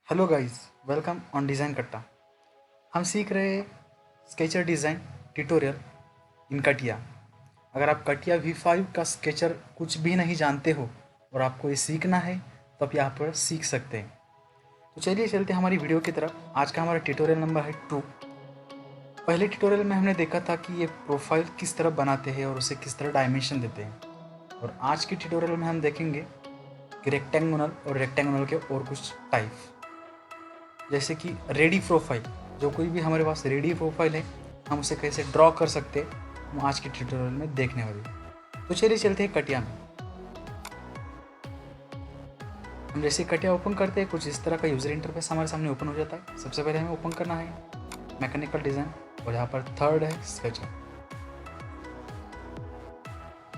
Hello guys, welcome on design कट्टा। हम सीख रहे हैं स्केचर डिज़ाइन ट्यूटोरियल इन कटिया। अगर आप कटिया V5 का स्केचर कुछ भी नहीं जानते हो और आपको ये सीखना है तो आप यहाँ पर सीख सकते हैं। तो चलिए चलते हैं हमारी वीडियो की तरफ। आज का हमारा ट्यूटोरियल नंबर है 2। पहले ट्यूटोरियल में हमने देखा था कि ये प्रोफाइल किस तरह बनाते हैं और उसे किस तरह डायमेंशन देते हैं। और आज की ट्यूटोरियल में हम देखेंगे कि रेक्टेंगुलर और रेक्टेंगुलर के और कुछ टाइप, जैसे कि रेडी प्रोफाइल। जो कोई भी हमारे पास रेडी प्रोफाइल है हम उसे कैसे ड्रॉ कर सकते हैं हम आज के ट्यूटोरियल में देखने वाले हैं। तो चलिए चलते हैं कटिया में। हम जैसे कटिया ओपन करते हैं कुछ इस तरह का यूज़र इंटरफेस हमारे सामने ओपन हो जाता है। सबसे पहले हमें ओपन करना है मैकेनिकल डिज़ाइन और यहाँ पर थर्ड है स्केचर।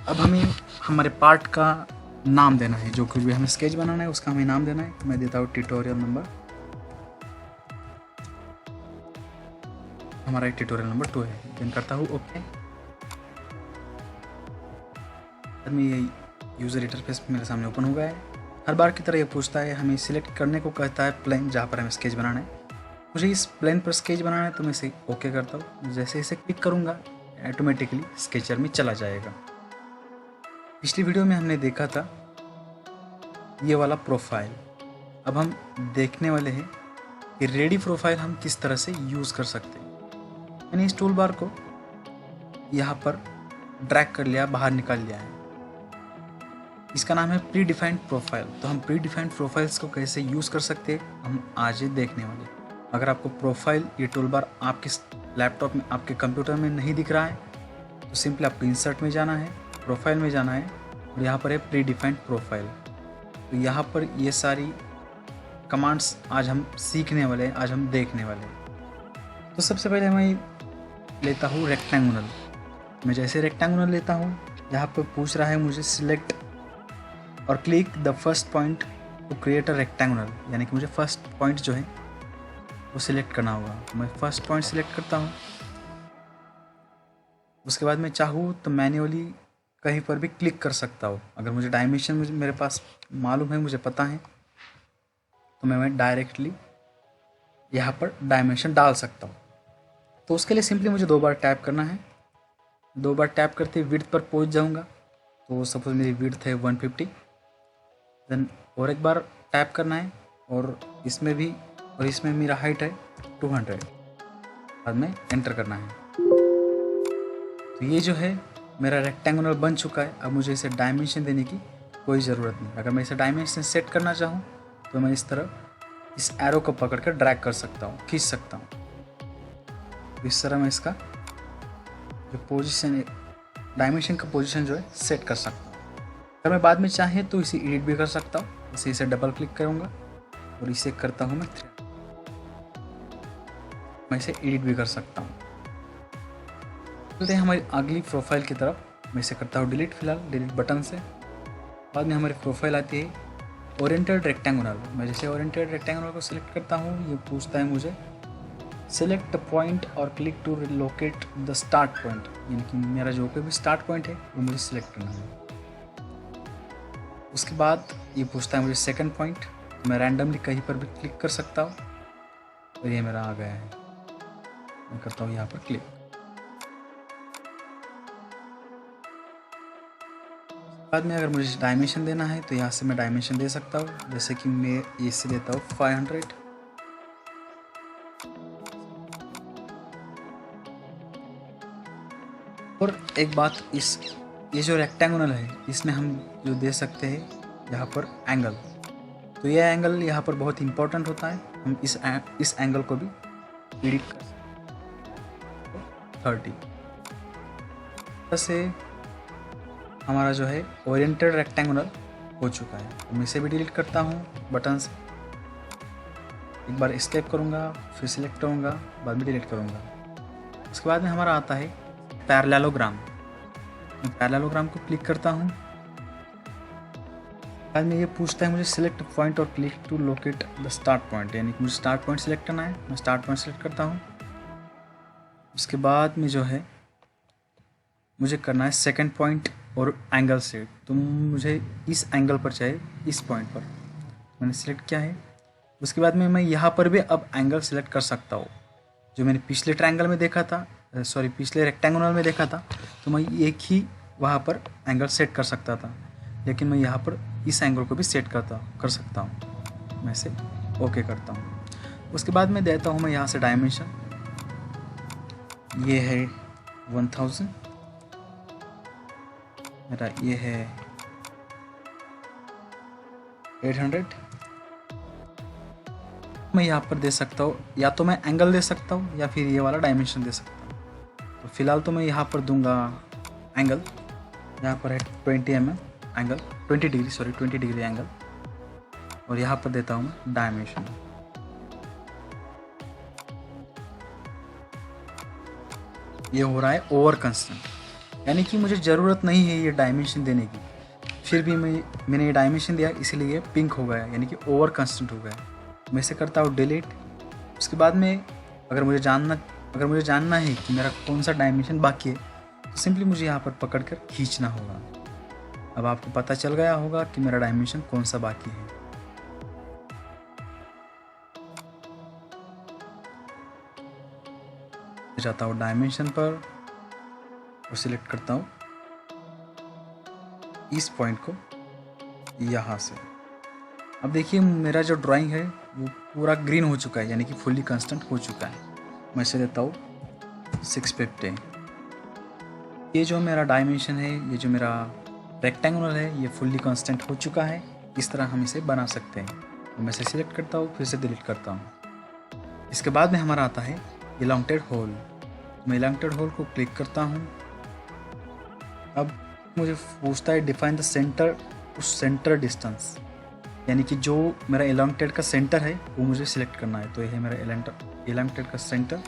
अब हमें हमारे पार्ट का नाम देना है, जो कुछ भी हमें स्केच बनाना है उसका हमें नाम देना है। मैं देता हूँ ट्यूटोरियल नंबर, हमारा ट्यूटोरियल नंबर 2 है। देन करता हूँ ओके। मैं ये यूज़र इंटरफेस मेरे सामने ओपन हो गया है। हर बार की तरह ये पूछता है, हमें सिलेक्ट करने को कहता है प्लेन जहाँ पर हमें स्केच बनाना है। मुझे इस प्लेन पर स्केच बनाना है तो मैं इसे ओके करता हूँ। जैसे इसे क्लिक करूँगा ऑटोमेटिकली स्केचर में चला जाएगा। पिछली वीडियो में हमने देखा था ये वाला प्रोफाइल। अब हम देखने वाले हैं कि रेडी प्रोफाइल हम किस तरह से यूज़ कर सकते हैं। मैंने इस टूल बार को यहाँ पर ड्रैग कर लिया, बाहर निकाल लिया है। इसका नाम है प्री डिफाइंड प्रोफाइल। तो हम प्री डिफाइंड प्रोफाइल्स को कैसे यूज़ कर सकते हैं हम आज ही देखने वाले। अगर आपको प्रोफाइल ये टूल बार आपके लैपटॉप में, आपके कंप्यूटर में नहीं दिख रहा है तो सिंपली आपको इंसर्ट में जाना है, प्रोफाइल में जाना है और यहाँ पर है प्री डिफाइंड प्रोफाइल। तो यहाँ पर ये सारी कमांड्स आज हम सीखने वाले हैं, आज हम देखने वाले हैं। तो सबसे पहले मैं लेता हूँ रेक्टेंगुलर। मैं जैसे रेक्टेंगुलर लेता हूँ, यहाँ पर पूछ रहा है मुझे सिलेक्ट और click the first point two create a rectangular, यानी कि मुझे फर्स्ट पॉइंट जो है वो सिलेक्ट करना होगा। मैं फर्स्ट पॉइंट सिलेक्ट करता हूँ। उसके बाद मैं चाहूँ तो मैन्युअली कहीं पर भी क्लिक कर सकता हूँ। अगर मुझे डायमेंशन मेरे पास मालूम है, मुझे पता है, तो मैं डायरेक्टली यहाँ पर डायमेंशन डाल सकता हूँ। तो उसके लिए सिंपली मुझे 2 बार टैप करना है। 2 बार टैप करते विड्थ पर पहुँच जाऊँगा। तो सपोज मेरी विड्थ है 150। देन और एक बार टैप करना है और इसमें भी, और इसमें मेरा हाइट है 200। बाद में एंटर करना है। तो ये जो है मेरा रेक्टेंगुलर बन चुका है। अब मुझे इसे डायमेंशन देने की कोई ज़रूरत नहीं। अगर मैं इसे डायमेंशन सेट करना चाहूँ तो मैं इस तरह इस एरो को पकड़ कर ड्रैग कर सकता हूँ, खींच सकता हूँ। तो इस तरह मैं इसका जो पोजीशन है, डायमेंशन का पोजीशन जो है सेट कर सकता हूँ। अगर मैं बाद में चाहे तो इसे एडिट भी कर सकता हूँ। इसे डबल क्लिक करूँगा और इसे करता हूँ मैं इसे एडिट भी कर सकता हूँ। चलते हैं हमारी अगली प्रोफाइल की तरफ। मैं इसे करता हूँ डिलीट, फिलहाल डिलीट बटन से। बाद में हमारी प्रोफाइल आती है ओरिएंटेड रेक्टेंगुलर। मैं जैसे ओरिएंटेड रेक्टेंगुलर को सिलेक्ट करता हूँ, ये पूछता है मुझे सिलेक्ट पॉइंट और click to locate the start point, यानी कि मेरा जो कोई भी स्टार्ट पॉइंट है वो मुझे सिलेक्ट करना है। उसके बाद ये पूछता है मुझे सेकंड पॉइंट। मैं रैंडमली कहीं पर भी क्लिक कर सकता हूँ और ये मेरा आ गया है। मैं करता हूँ यहाँ पर क्लिक। बाद में अगर मुझे डायमेंशन देना है तो यहाँ से मैं डायमेंशन दे सकता हूँ। जैसे कि मैं इससे देता हूँ 500। और एक बात, ये जो रेक्टेंगुलर है इसमें हम जो दे सकते हैं यहाँ पर एंगल। तो ये एंगल यहाँ पर बहुत इंपॉर्टेंट होता है। हम इस एंगल को भी एडिट कर सकते हैं 30। से हमारा जो है ओरिएंटेड रेक्टेंगुलर हो चुका है। तो मैं इसे भी डिलीट करता हूँ बटन से। एक बार एस्केप करूँगा, फिर सिलेक्ट करूँगा, बाद में डिलीट करूँगा। उसके बाद में हमारा आता है पैरेललोग्राम। मैं पैरेललोग्राम को क्लिक करता हूँ। बाद में ये पूछता है मुझे सिलेक्ट पॉइंट और click to locate the start point, यानी कि मुझे स्टार्ट पॉइंट सिलेक्ट करना है। मैं स्टार्ट पॉइंट सिलेक्ट करता हूँ। उसके बाद में जो है मुझे करना है सेकंड पॉइंट और एंगल सेट। तो मुझे इस एंगल पर चाहिए, इस पॉइंट पर। मैंने सिलेक्ट किया है उसके बाद में मैं यहाँ पर भी अब एंगल सेलेक्ट कर सकता हूँ। जो मैंने पिछले ट्रायंगल में देखा था, पिछले रेक्टेंगुलर में देखा था, तो मैं एक ही वहाँ पर एंगल सेट कर सकता था, लेकिन मैं यहाँ पर इस एंगल को भी सेट कर सकता हूँ। मैं इसे ओके करता हूँ। उसके बाद मैं देता हूँ मैं यहाँ से डायमेंशन, ये है 1000, मेरा ये है 800। मैं यहाँ पर दे सकता हूँ, या तो मैं एंगल दे सकता हूँ या फिर ये वाला डायमेंशन दे सकता हूँ। तो फिलहाल तो मैं यहाँ पर दूंगा एंगल। यहाँ पर है 20 mm एंगल, 20 डिग्री एंगल, और यहाँ पर देता हूँ मैं डायमेंशन। ये हो रहा है ओवर कंस्टेंट, यानी कि मुझे ज़रूरत नहीं है ये डायमेंशन देने की, फिर भी मैंने ये डायमेंशन दिया, इसलिए ये पिंक हो गया, यानी कि ओवर कंस्टेंट हो गया। मैं इसे करता हूँ डिलीट। उसके बाद में अगर मुझे जानना है कि मेरा कौन सा डायमेंशन बाकी है, तो सिंपली मुझे यहाँ पर पकड़ कर खींचना होगा। अब आपको पता चल गया होगा कि मेरा डायमेंशन कौन सा बाकी है। जाता हूँ डायमेंशन पर और सिलेक्ट करता हूँ इस पॉइंट को यहाँ से। अब देखिए मेरा जो ड्राइंग है वो पूरा ग्रीन हो चुका है, यानी कि फुल्ली कंस्टेंट हो चुका है। मैं इसे देता हूँ 650। ये जो मेरा डायमेंशन है, ये जो मेरा रेक्टेंगुलर है, ये फुल्ली कांस्टेंट हो चुका है। इस तरह हम इसे बना सकते हैं। तो मैं इसे सिलेक्ट करता हूँ, फिर से डिलीट करता हूँ। इसके बाद में हमारा आता है इलांगटेड होल। मैं इलांगटेड होल को क्लिक करता हूँ। अब मुझे पूछता है define the centre to centre distance, यानी कि जो मेरा इलांगटेड का सेंटर है वो मुझे सिलेक्ट करना है। तो ये है मेरा इलांगटेड का सेंटर,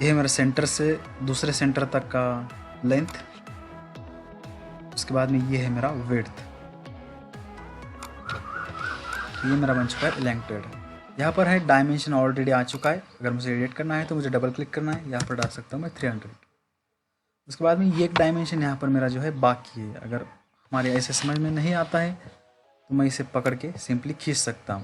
ये है मेरा सेंटर से दूसरे सेंटर तक का लेंथ। उसके बाद में ये है मेरा विड्थ। ये मेरा बन चुका है इलांगटेड। यहाँ पर है डायमेंशन ऑलरेडी आ चुका है। अगर मुझे एडिट करना है तो मुझे डबल क्लिक करना है, यहाँ पर डाल सकता हूँ मैं 300। उसके बाद में ये एक डायमेंशन यहाँ पर मेरा जो है बाकी है। अगर हमारे ऐसे समझ में नहीं आता है तो मैं इसे पकड़ के सिंपली खींच सकता हूँ।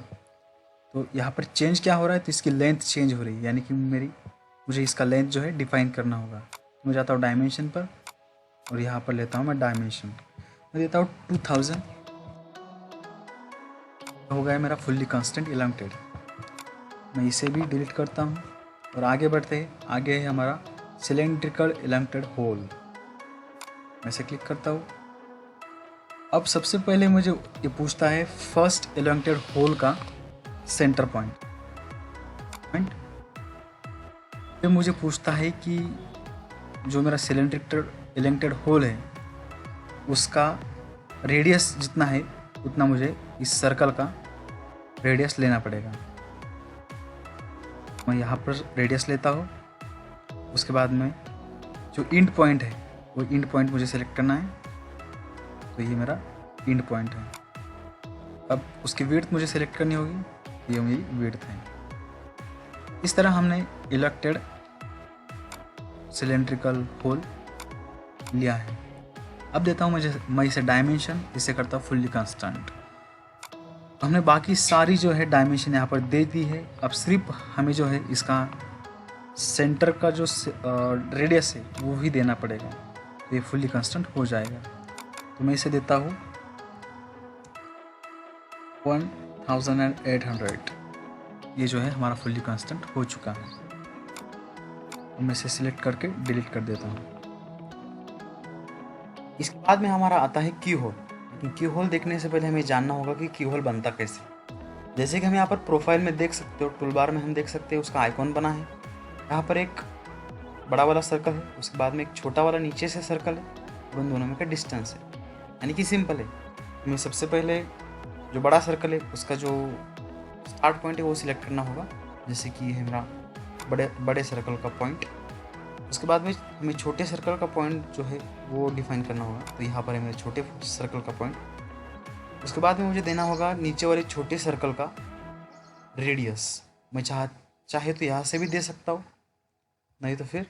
तो यहाँ पर चेंज क्या हो रहा है, तो इसकी लेंथ चेंज हो रही है, यानी कि मुझे इसका लेंथ जो है डिफाइन करना होगा। तो मैं जाता हूँ डायमेंशन पर और यहाँ पर लेता हूँ मैं डायमेंशन, मैं देता हूँ 2000। हो गया मेरा फुल्ली कांस्टेंट इलांगटेड। मैं इसे भी डिलीट करता हूँ और आगे बढ़ते हैं। आगे है हमारा सिलेंड्रिकल इलांगटेड होल। मैं इसे क्लिक करता हूँ। अब सबसे पहले मुझे ये पूछता है फर्स्ट इलांगटेड होल का सेंटर पॉइंट। फिर मुझे पूछता है कि जो मेरा इलांगटेड होल है उसका रेडियस जितना है उतना मुझे इस सर्कल का रेडियस लेना पड़ेगा। मैं यहाँ पर रेडियस लेता हूँ। उसके बाद में जो इंड पॉइंट है वो इंड पॉइंट मुझे सेलेक्ट करना है। तो ये मेरा इंड पॉइंट है। अब उसकी विड्थ मुझे सेलेक्ट करनी होगी, ये मेरी विड्थ है। इस तरह हमने इलेक्टेड सिलेंड्रिकल होल लिया है। अब देता हूँ मैं इसे डायमेंशन, इसे करता हूँ फुल्ली कांस्टेंट। हमने बाकी सारी जो है डायमेंशन यहाँ पर दे दी है। अब सिर्फ हमें जो है इसका सेंटर का जो रेडियस है वो ही देना पड़ेगा, तो ये फुल्ली कांस्टेंट हो जाएगा। तो मैं इसे देता हूँ 1800। ये जो है हमारा फुल्ली कांस्टेंट हो चुका है। तो मैं इसे सिलेक्ट करके डिलीट कर देता हूँ। इसके बाद में हमारा आता है की होल। लेकिन की होल देखने से पहले हमें जानना होगा कि की होल बनता कैसे। जैसे कि हम यहाँ पर प्रोफाइल में देख सकते हो, टूल बार में हम देख सकते हैं उसका आइकॉन बना है। यहाँ पर एक बड़ा वाला सर्कल है, उसके बाद में एक छोटा वाला नीचे से सर्कल है, और उन दोनों में का डिस्टेंस है, यानी कि सिंपल है। हमें सबसे पहले जो बड़ा सर्कल है उसका जो स्टार्ट पॉइंट है वो सिलेक्ट करना होगा, जैसे कि है मेरा बड़े सर्कल का पॉइंट। उसके बाद में हमें छोटे सर्कल का पॉइंट जो है वो डिफाइन करना होगा। तो यहाँ पर है मेरे छोटे सर्कल का पॉइंट। उसके बाद में मुझे देना होगा नीचे वाले छोटे सर्कल का रेडियस। मैं चाहे तो यहाँ से भी दे सकता हूँ, नहीं तो फिर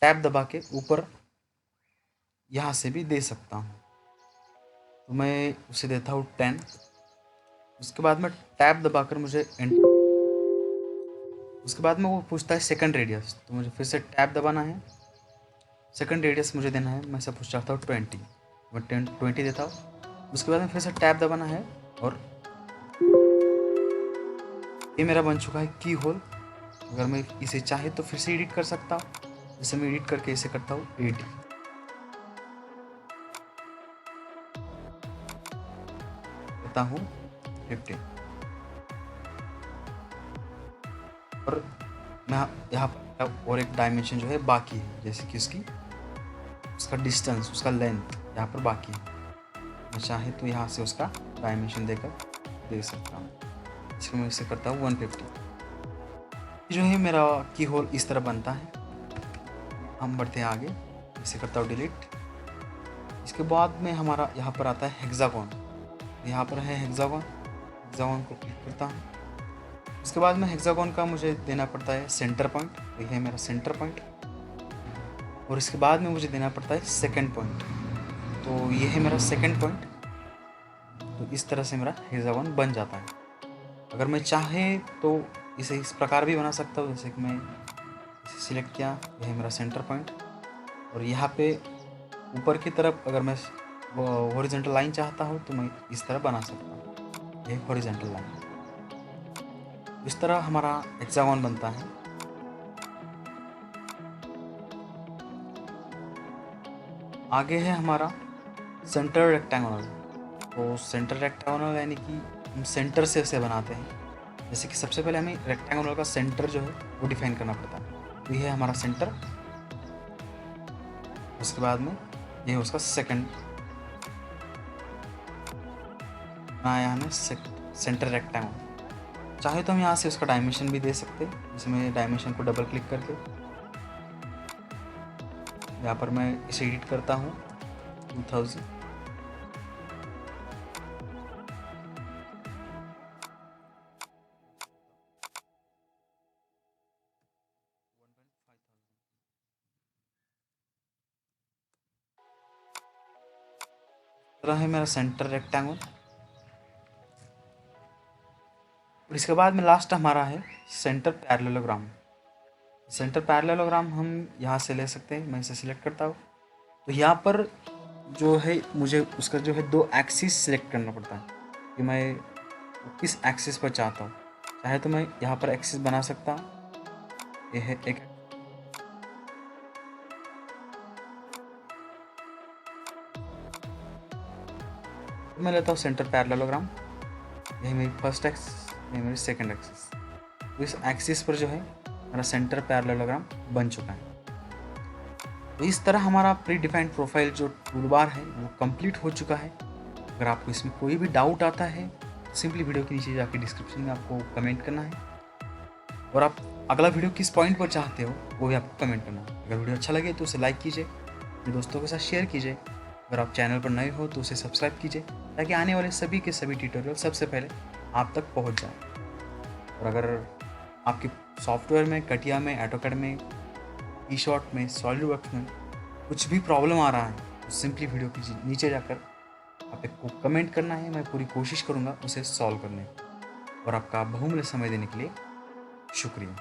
टैब दबा के ऊपर यहाँ से भी दे सकता हूँ। तो मैं उसे देता हूँ 10। उसके बाद में टैब दबाकर मुझे उसके बाद में वो पूछता है सेकंड रेडियस, तो मुझे फिर से टैब दबाना है। सेकंड रेडियस मुझे देना है, मैं सपोज चाहता हूँ 20, मैं 20 देता हूँ। उसके बाद में फिर से टैब दबाना है और ये मेरा बन चुका है की होल। अगर मैं इसे चाहे तो फिर से एडिट कर सकता हूँ, जैसे मैं एडिट करके इसे करता हूँ 80, करता हूँ 50, और मैं यहाँ पर और एक डायमेंशन जो है बाकी है, जैसे कि उसका डिस्टेंस, उसका लेंथ यहाँ पर बाकी है। मैं चाहे तो यहाँ से उसका डायमेंशन देकर दे सकता हूँ। इसको मैं इसे करता हूँ 150। जो है मेरा की होल इस तरह बनता है। हम बढ़ते हैं आगे, इसे करता हूँ डिलीट। इसके बाद में हमारा यहाँ पर आता है हेक्सागोन। यहाँ पर है हेक्सागोन, हेक्सागोन को क्लिक करता हूँ। उसके बाद में हेक्सागोन का मुझे देना पड़ता है सेंटर पॉइंट, ये है मेरा सेंटर पॉइंट। और इसके बाद में मुझे देना पड़ता है सेकंड पॉइंट, तो ये है मेरा सेकंड पॉइंट। तो इस तरह से मेरा हेक्सागोन बन जाता है। अगर मैं चाहे तो इसे इस प्रकार भी बना सकता हूँ, जैसे कि मैं इसे सिलेक्ट किया, यह है मेरा सेंटर पॉइंट, और यहाँ पे ऊपर की तरफ अगर मैं हॉरिजॉन्टल लाइन चाहता हूँ तो मैं इस तरह बना सकता हूँ, यह हॉरिजॉन्टल लाइन। इस तरह हमारा हेक्सागोन बनता है। आगे है हमारा सेंटर रेक्टेंगुलर। तो सेंटर रेक्टेंगुलर यानी कि हम सेंटर से इसे बनाते हैं। जैसे कि सबसे पहले हमें रेक्टेंगुलर का सेंटर जो है वो डिफाइन करना पड़ता है। तो ये है हमारा सेंटर। उसके बाद में ये है उसका सेकंड, बनाया हमें सेंटर रेक्टेंगुलर। चाहे तो हम यहाँ से उसका डायमेंशन भी दे सकते हैं। जैसे मैं डायमेंशन को डबल क्लिक करके यहाँ पर मैं इसे एडिट करता हूँ 2000। तरह है मेरा सेंटर रेक्टेंगल। और इसके बाद में लास्ट हमारा है सेंटर पैरेललोग्राम। सेंटर पैरेललोग्राम हम यहाँ से ले सकते हैं। मैं इसे सिलेक्ट करता हूँ, तो यहाँ पर जो है मुझे उसका जो है 2 एक्सिस सिलेक्ट करना पड़ता है कि मैं किस एक्सिस पर चाहता हूँ। चाहे तो मैं यहाँ पर एक्सिस बना सकता हूँ, ये है एक। मैं लेता हूँ सेंटर पैरेललोग्राम, यही मेरी फर्स्ट एक्सिस, यही मेरी सेकंड एक्सिस। तो इस एक्सिस पर जो है मेरा सेंटर पैरेललोग्राम बन चुका है। तो इस तरह हमारा प्री डिफाइंड प्रोफाइल जो टूलबार है वो कंप्लीट हो चुका है। अगर आपको इसमें कोई भी डाउट आता है तो सिंपली वीडियो के नीचे जाके डिस्क्रिप्शन में आपको कमेंट करना है, और आप अगला वीडियो किस पॉइंट पर चाहते हो वो भी आपको कमेंट करना है। अगर वीडियो अच्छा लगे तो उसे लाइक कीजिए, अपने दोस्तों के साथ शेयर कीजिए। अगर आप चैनल पर नए हो तो उसे सब्सक्राइब कीजिए, ताकि आने वाले सभी के सभी ट्यूटोरियल सबसे पहले आप तक पहुँच जाए। और अगर आपके सॉफ्टवेयर में, कटिया में, ऑटोकैड में, ईशॉट में, सॉलिडवर्क्स में कुछ भी प्रॉब्लम आ रहा है तो सिंपली वीडियो के नीचे जाकर आपको कमेंट करना है। मैं पूरी कोशिश करूँगा उसे सॉल्व करने की। और आपका बहुमूल्य समय देने के लिए शुक्रिया।